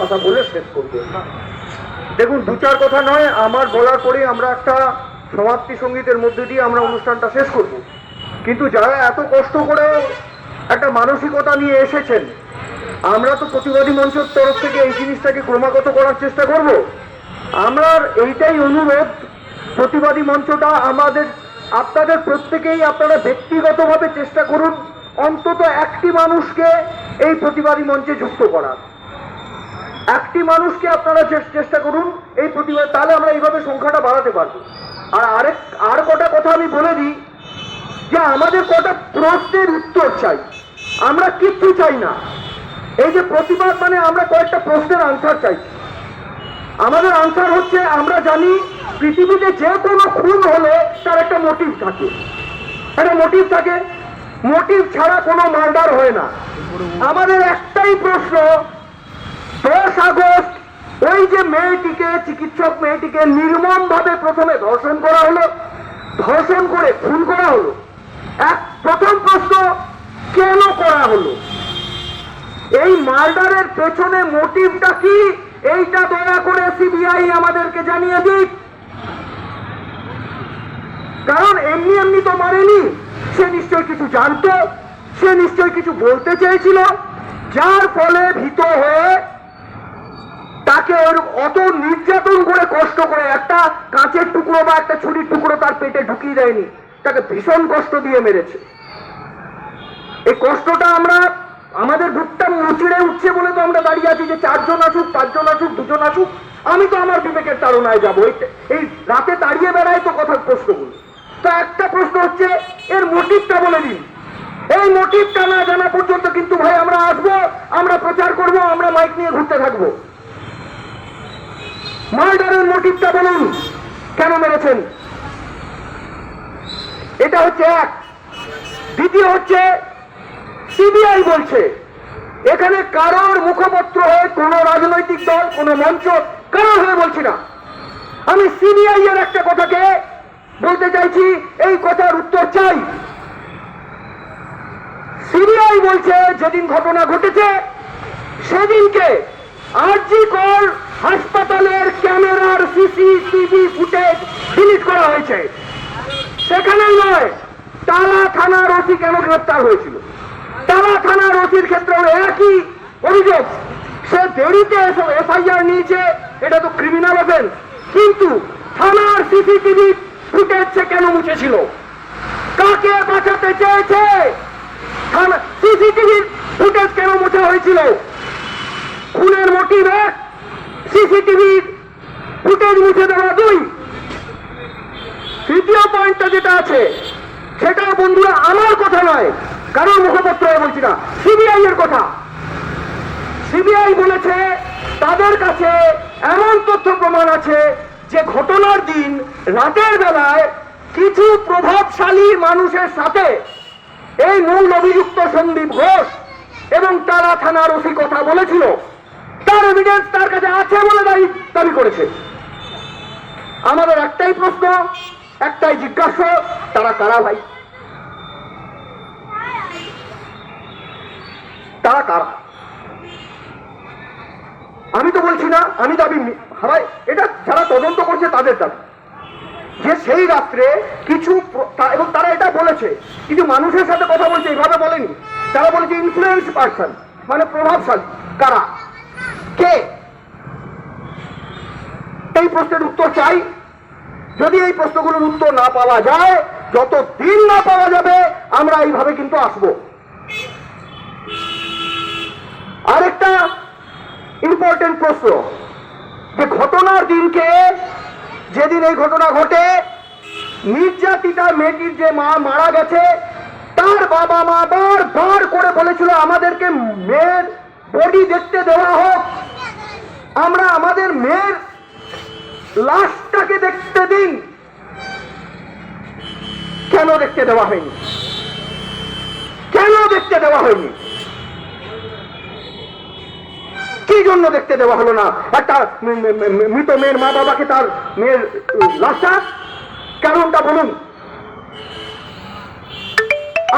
কথা বলে শেষ করবো। দেখুন, দু চার কথা নয়, আমার বলার পরে আমরা একটা সমাপ্তি সঙ্গীতের মধ্যে দিয়ে আমরা অনুষ্ঠানটা শেষ করব। কিন্তু যারা এত কষ্ট করে একটা মানসিকতা নিয়ে এসেছেন, আমরা তো প্রতিবাদী মঞ্চের তরফ থেকে এই জিনিসটাকে ক্রমাগত করার চেষ্টা করব। আমার এইটাই অনুরোধ, প্রতিবাদী মঞ্চটা আমাদের, আপনাদের প্রত্যেকেই আপনারা ব্যক্তিগতভাবে চেষ্টা করুন অন্তত একটি মানুষকে এই প্রতিবাদী মঞ্চে যুক্ত করার। একটি মানুষকে আপনারা চেষ্টা করুন এই প্রতিবাদ, তাহলে আমরা এইভাবে সংখ্যাটা বাড়াতে পারবো। আর কটা কথা আমি বলে দিই যে আমাদের কটা প্রশ্নের উত্তর চাই, আমরা কিচ্ছু চাই না। এই যে প্রতিবাদ মানে আমরা কয়েকটা প্রশ্নের আনসার চাইছি। আমাদের আনসার হচ্ছে, আমরা জানি পৃথিবীতে যে কোনো খুন হলে তার একটা মোটিভ থাকে, একটা মোটিভ থাকে। মোটিভ ছাড়া কোনো মার্ডার হয় না। আমাদের একটাই প্রশ্ন, 10 আগস্ট ওই যে মেয়েটিকে, চিকিৎসক মেয়েটিকে নির্মমভাবে প্রথমে ধর্ষণ করা হলো, ধর্ষণ করে খুন করা হলো, প্রথম প্রশ্ন কেন করা হলো? এই মার্ডারের পেছনে মোটিভটা কি, এইটা দয়া করে সিবিআই আমাদেরকে জানিয়ে দিক। কারণ এমনি এমনি তো মারেনি, সে নিশ্চয় কিছু জানতো, সে নিশ্চয় কিছু বলতে চেয়েছিল, যার ফলে ভীত হয়ে তাকে অত নির্যাতন করে, কষ্ট করে, একটা কাঁচের টুকরো বা একটা ছুরির টুকরো তার পেটে ঢুকিয়ে দেয়নি, তাকে ভীষণ কষ্ট দিয়ে মেরেছে। এই কষ্টটা আমরা, আমাদের বুকটা মুচড়ে উঠছে বলে তো আমরা দাঁড়িয়ে আছি যে 4 জন আসুক, 5 জন আসুক, 2 জন আসুক। আমি তো আমার বিবেকের তাড়নায় যাবো, এই রাতে দাঁড়িয়ে বেড়াই তো কথার প্রশ্নগুলো। তো একটা প্রশ্ন হচ্ছে, এর মোটিভটা বলে দিন। এই মোটিভটা না জানা পর্যন্ত কিন্তু ভাই আমরা আসবো, আমরা প্রচার করব, আমরা মাইক নিয়ে ঘুরতে থাকবো। মার্ডারের মোটিভটা বলুন, কেন মেরেছেন? এটা হচ্ছে এক। দ্বিতীয় হচ্ছে, সিবিআই বলছে, এখানে কারোর মুখপত্র হয়ে, কোন রাজনৈতিক দল, কোন মঞ্চ, কারোর হয়ে বলছি না, আমি সিবিআই এর একটা কথাকে বলতে চাইছি, এই কথার উত্তর চাই। সিবিআই বলছে, যেদিন ঘটনা ঘটেছে সেদিনকে আরজি কর হাসপাতালের ক্যামেরার সিসিটিভি ফুটেজ ডিলিট করা হয়েছে। সেখানে নয়, টালা থানার ওসি কেন গ্রেপ্তার হয়েছিল? টালা থানার ওসির ক্ষেত্রে একই অভিযোগ, সে দেরিতে এফআইআর নিয়েছে, এটা তো ক্রিমিনাল অফেন্স, কিন্তু থানার সিসিটিভি ফুটেজ সে কেন মুছেছিল? কাকে বাঁচাতে চেয়েছে? সিসিটিভি ফুটেজ কেন মুছে হয়েছিল? খুনের মোটিভ এক, সিসিটিভি ফুটেজ মুছে দেওয়া 2। তৃতীয় পয়েন্টটা যেটা আছে, সেটা বন্ধুরা আমার কথা নয়, কারণ মুখপত্র বলছি না, সিবিআই এর কথা। সিবিআই বলেছে তাদের কাছে এমন তথ্য প্রমাণ আছে যে ঘটনার দিন রাতের বেলায় কিছু প্রভাবশালী মানুষের সাথে এই মূল অভিযুক্ত সন্দীপ ঘোষ এবং টালা থানার ওসি কথা বলেছিল। তার এভিডেন্স তার কাছে আছে বলে দাবি করেছে। আমাদের একটাই প্রশ্ন, একটাই জিজ্ঞাসা, তারা কারা ভাই? তারা কারা? আমি তো বলছি না, আমি দাবি ভাই, এটা যারা তদন্ত করছে তাদের দাবি, যে সেই রাত্রে কিছু, এবং তারা এটা বলেছে, কিছু মানুষের সাথে কথা বলছে, এইভাবে বলেনি, তারা বলেছে ইনফ্লুয়েন্স পারসন, মানে প্রভাবশালী। কারা, কে? এই প্রশ্নের উত্তর চাই। যদি এই প্রশ্নগুলোর উত্তর না পাওয়া যায়, যত দিন না পাওয়া যাবে, আমরা এইভাবে কিন্তু আসবো। আরেকটা ইম্পর্টেন্ট প্রশ্ন, যে ঘটনার দিনকে, যেদিন এই ঘটনা ঘটে, নির্যাতিতা মেয়েটির যে মা মারা গেছে, তার বাবা মা বারবার করে বলেছিল আমাদেরকে মেয়ের বডি দেখতে দেওয়া হোক, আমরা আমাদের মেয়ের লাশটাকে দেখতে দিন। কেন দেখতে দেওয়া হয়নি? কেন দেখতে দেওয়া হয়নি? কি জন্য দেখতে দেওয়া হলো না? একটা মৃত মেয়ের মা বাবাকে তার মেয়ের লাশটা, কারণটা বলুন।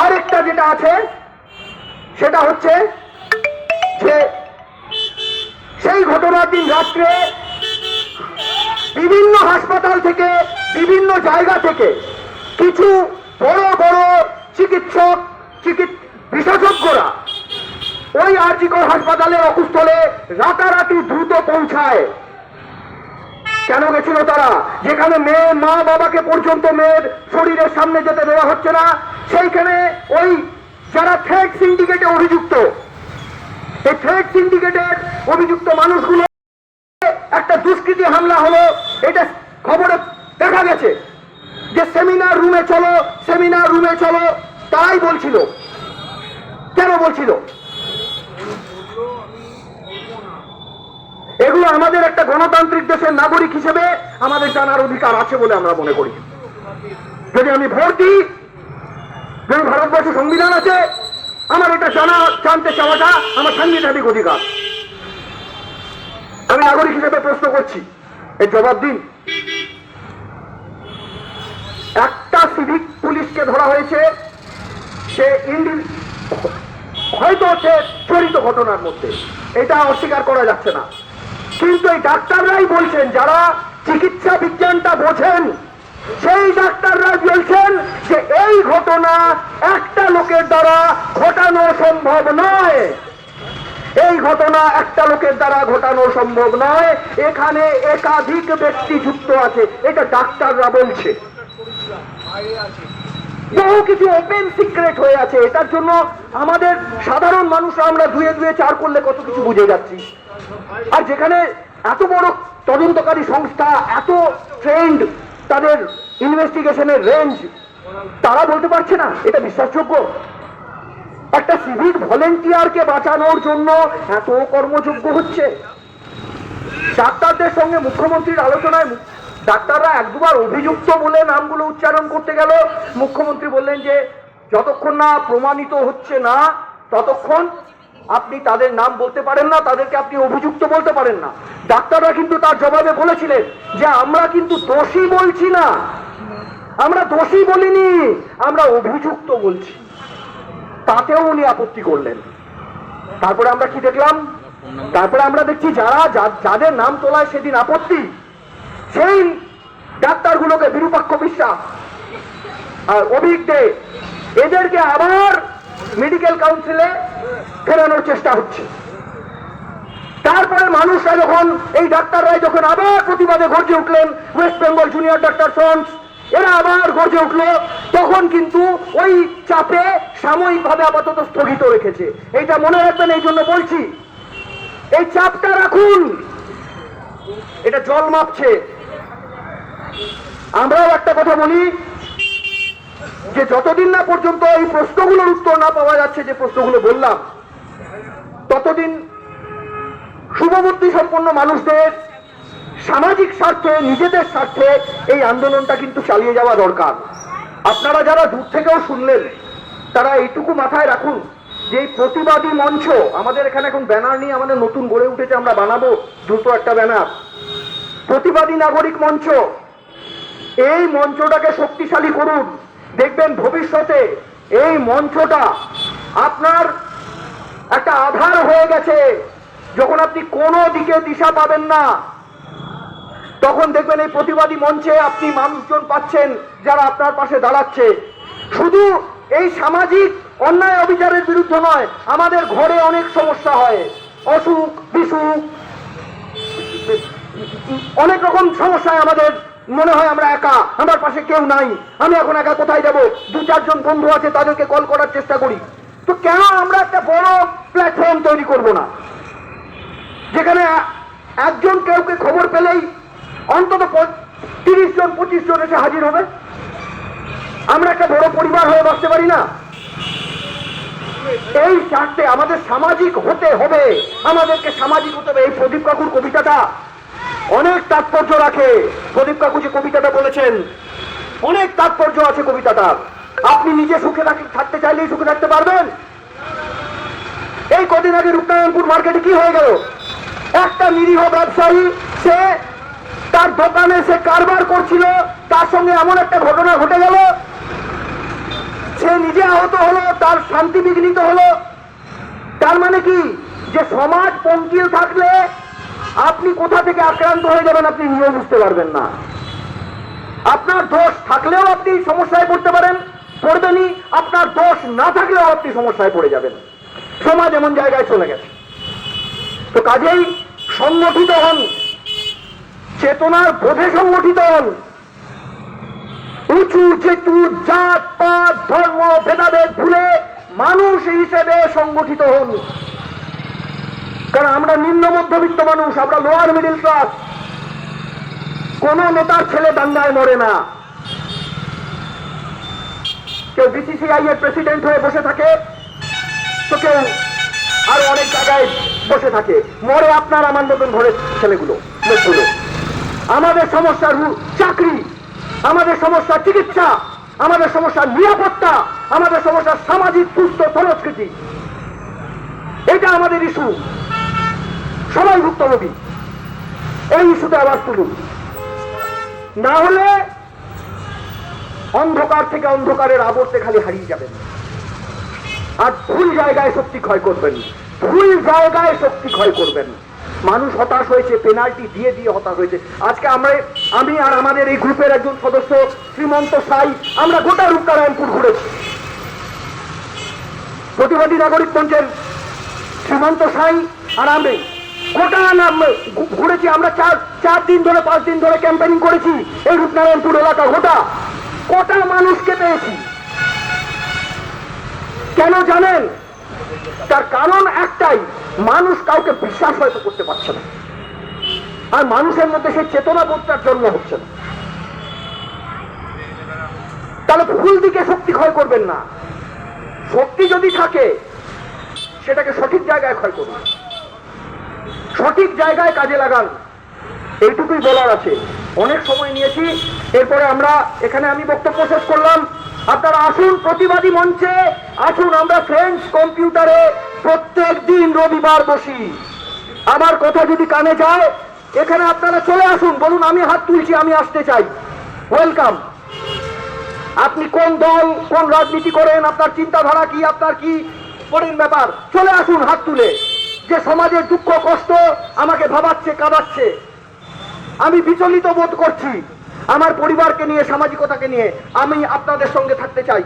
আরেকটা যেটা আছে সেটা হচ্ছে যে সে সেই ঘটনার দিন রাত্রে বিভিন্ন হাসপাতাল থেকে, বিভিন্ন জায়গা থেকে কিছু বড় বড় চিকিৎসক, বিশেষজ্ঞরা ওই আরজিকর হাসপাতালের অকুস্থলে রাতারাতি দ্রুত পৌঁছায়। কেন গেছিল তারা? যেখানে মেয়ে, মা বাবাকে পর্যন্ত মেয়ের শরীরের সামনে যেতে দেওয়া হচ্ছে না, সেইখানে ওই যারা থ্রেড সিন্ডিকেটে অভিযুক্ত, এই থ্রেড সিন্ডিকেটের অভিযুক্ত মানুষগুলো একটা দুষ্কৃতী হামলা হলো। এটা খবরে দেখা গেছে যে সেমিনার রুমে চলো, সেমিনার রুমে চলো, তাই বলছিল। কেন বলছিল? এগুলো আমাদের একটা গণতান্ত্রিক দেশের নাগরিক হিসেবে আমাদের জানার অধিকার আছে বলে আমরা মনে করি। যদি আমি ভোট দিই, যদি ভারতবর্ষ সংবিধান আছে, আমার এটা জানতে চাওয়াটা আমার সাংবিধানিক অধিকার। আমি নাগরিক হিসেবে প্রশ্ন করছি, এর জবাব দিন। একটা সিভিক পুলিশকে ধরা হয়েছে, সে হয়তো সে জড়িত ঘটনার মধ্যে, এটা অস্বীকার করা যাচ্ছে না। কিন্তু এই ডাক্তাররাই বলছেন, যারা চিকিৎসা বিজ্ঞানটা বোঝেন, সেই ডাক্তাররা বলছেন যে এই ঘটনা একটা লোকের দ্বারা ঘটানো সম্ভব নয়। এই ঘটনা একটা লোকের দ্বারা ঘটানো সম্ভব নয়, এখানে একাধিক ব্যক্তি যুক্ত আছে, এটা ডাক্তাররা বলছে। বহু কিছু ওপেন সিক্রেট হয়ে আছে। এটার জন্য আমাদের সাধারণ মানুষরা আমরা ধুয়ে ধুয়ে চার করলে কত কিছু বুঝে যাচ্ছি। আর যেখানে এত বড় তদন্তকারী সংস্থা, এত ট্রেন্ড, তাদের ইনভেস্টিগেশনের রেঞ্জ, তারা বলতে পারছে না এটা বিশ্বাসযোগ্য? একটা সিভিক ভলেন্টিয়ারকে বাঁচানোর জন্য এত কর্মযোগ্য হচ্ছে। ডাক্তারদের সঙ্গে মুখ্যমন্ত্রীর আলোচনায় ডাক্তাররা এক দুবার অভিযুক্ত বলে নামগুলো উচ্চারণ করতে গেল, মুখ্যমন্ত্রী বললেন যে যতক্ষণ না প্রমাণিত হচ্ছে না ততক্ষণ আপনি তাদের নাম বলতে পারেন না, তাদেরকে আপনি অভিযুক্ত বলতে পারেন না। ডাক্তাররা কিন্তু তার জবাবে বলেছিলেন যে আমরা কিন্তু দোষী বলছি না, আমরা দোষী বলিনি, আমরা অভিযুক্ত বলছি। তাতেও উনি আপত্তি করলেন। তারপরে আমরা কি দেখলাম? তারপরে আমরা দেখছি যাদের নাম তোলায় সেদিন আপত্তি, সেই ডাক্তারগুলোকে বিরূপাক্ষ বিশ্বাস আর অভিক দে, এদেরকে আবার মেডিকেল কাউন্সিলে ফেরানোর চেষ্টা হচ্ছে। তারপরে মানুষরা যখন, এই ডাক্তাররাই যখন আবার প্রতিবাদে গর্জে উঠলেন, West Bengal junior doctor front, এরা আবার গর্জে উঠলো, তখন কিন্তু ওই চাপে সাময়িকভাবে আপাতত স্থগিত রেখেছে। এইটা মনে রাখবেন, এই জন্য বলছি, এই চাপটা রাখুন, এটা জল মাপছে। আমরাও একটা কথা বলি যে যতদিন না পর্যন্ত এই প্রশ্নগুলোর উত্তর না পাওয়া যাচ্ছে, যে প্রশ্নগুলো বললাম, ততদিন শুভবুদ্ধি সম্পন্ন মানুষদের সামাজিক স্বার্থে, নিজেদের স্বার্থে এই আন্দোলনটা কিন্তু চালিয়ে যাওয়া দরকার। আপনারা যারা দূর থেকেও শুনলেন, তারা এইটুকু মাথায় রাখুন যে এই প্রতিবাদী মঞ্চ, আমাদের এখানে এখন ব্যানার নিয়ে আমাদের নতুন গড়ে উঠেছে, আমরা বানাবো দ্রুত একটা ব্যানার, প্রতিবাদী নাগরিক মঞ্চ। এই মঞ্চটাকে শক্তিশালী করুন। দেখবেন ভবিষ্যতে এই মঞ্চটা আপনার একটা আধার হয়ে গেছে। যখন আপনি কোনো দিকে দিশা পাবেন না, তখন দেখবেন এই প্রতিবাদী মঞ্চে আপনি মানুষজন পাচ্ছেন যারা আপনার পাশে দাঁড়াচ্ছে। শুধু এই সামাজিক অন্যায় অবিচারের বিরুদ্ধে নয়, আমাদের ঘরে অনেক সমস্যা হয়, অসুখ বিসুখ, অনেক রকম সমস্যায় আমাদের মনে হয় আমরা একা, আমার পাশে কেউ নাই, আমি এখন একা কোথায় যাব? দু চারজন বন্ধু আছে, তাদেরকে কল করার চেষ্টা করি। তো কেন আমরা একটা বড় প্ল্যাটফর্ম তৈরি করব না, যেখানে একজন কেউকে খবর পেলেই অন্তত 30 জন 25 জন এসে হাজির হবে? আমরা একটা বড় পরিবার হয়ে বাঁচতে পারি না? এই স্বার্থে আমাদের সামাজিক হতে হবে, আমাদেরকে সামাজিক হতে হবে। এই প্রদীপ কাকুর কবিতাটা অনেক তাৎপর্য রাখে। প্রদীপ কাকু যে কবিতাটা বলেছেন, অনেক তাৎপর্য আছে কবিতাটা। আপনি নিজে সুখে থাকতে চাইলেই সুখে থাকতে পারবেন? এই কদিন আগে রূপনারায়ণপুর মার্কেটে কি হয়ে গেল? একটা নিরীহ ব্যবসায়ী, সে তার দোকানে সে কারবার করছিল, তার সঙ্গে এমন একটা ঘটনা ঘটে গেল, সে নিজে আহত হলো, তার শান্তি বিঘ্নিত হলো। তার মানে কি, যে সমাজ পঙ্কিল থাকলে আপনি কোথা থেকে আক্রান্ত হয়ে যাবেন আপনি নিজেও বুঝতে পারবেন না। আপনার দোষ থাকলেও আপনি সমস্যায় পড়তে পারেন, পড়বেনই। আপনার দোষ না থাকলেও আপনি সমস্যায় পড়ে যাবেন। সমাজ এমন জায়গায় চলে গেছে। তো কাজেই সংগঠিত হন, চেতনার বোধে সংগঠিত হন। উঁচু চেতু জাত পাত ধর্ম ভেদাভেদ ভুলে মানুষ হিসেবে সংগঠিত হন। কারণ আমরা নিম্ন মধ্যবিত্ত মানুষ, আমরা লোয়ার মিডিল ক্লাস। কোন নেতার ছেলে দাঙ্গায় মরে না। কেউ বিসিসিআই এর প্রেসিডেন্ট হয়ে বসে থাকে, তো কেউ আরো অনেক জায়গায় বসে থাকে। মরে আপনার আমার মতন ঘরের ছেলেগুলো, লোকগুলো। আমাদের সমস্যা চাকরি, আমাদের সমস্যা চিকিৎসা, আমাদের সমস্যা নিরাপত্তা, আমাদের সমস্যা সামাজিক সুস্থ সংস্কৃতি। এটা আমাদের ইস্যু। সবাই ভুক্তভোগী। এই ইস্যুতে আবার তুলুন, না হলে অন্ধকার থেকে অন্ধকারের আবর্তে খালি হারিয়ে যাবেন। আর ভুল জায়গায় শক্তি ক্ষয় করবেন, ভুল জায়গায় শক্তি ক্ষয় করবেন। মানুষ হতাশ হয়েছে, পেনাল্টি দিয়ে দিয়ে হতাশ হয়েছে। আজকে আমি আর আমাদের এই গ্রুপের একজন সদস্য শ্রীমন্ত সাই, আমরা গোটা রূপনারায়ণপুর ঘুরেছি। প্রতিবাদী নাগরিক মঞ্চের শ্রীমন্ত সাই আর আমি গোটা ঘুরেছি। আমরা 4 দিন ধরে 5 দিন ধরে ক্যাম্পেইনিং করেছি এই রূপনারায়ণপুর এলাকা। গোটা মানুষকে পেয়েছি। কেন জানেন? তার কারণ একটাই, মানুষ কাউকে বিশ্বাস হয়তো করতে পারছে না, আর মানুষের মধ্যে সেই চেতনা বোধটার জন্ম হচ্ছে না। তাহলে ভুল দিকে শক্তি ক্ষয় করবেন না। শক্তি যদি থাকে সেটাকে সঠিক জায়গায় ক্ষয় করুন, সঠিক জায়গায় কাজে লাগান। এইটুকুই বলার আছে। অনেক সময় নিয়েছি, এরপরে আমরা এখানে আমি বক্তব্য শেষ করলাম। আপনারা আসুন প্রতিবাদী মঞ্চে, আসুন আমরা ফ্রেন্ডস কম্পিউটারে প্রত্যেক দিন রবিবার বসি। আমার কথা যদি কানে যায়, এখানে আপনারা চলে আসুন, বলুন আমি হাত তুলছি, আমি আসতে চাই। ওয়েলকাম। আপনি কোন দল, কোন রাজনীতি করেন, আপনার চিন্তাধারা কি, আপনার কি করেন ব্যাপার, চলে আসুন হাত তুলে। যে সমাজের দুঃখ কষ্ট আমাকে ভাবাচ্ছে, কাঁদাচ্ছে, আমি বিচলিত বোধ করছি, আমার পরিবারকে নিয়ে, সামাজিকতাকে নিয়ে আমি আপনাদের সঙ্গে থাকতে চাই।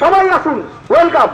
সবাই আসুন, ওয়েলকাম।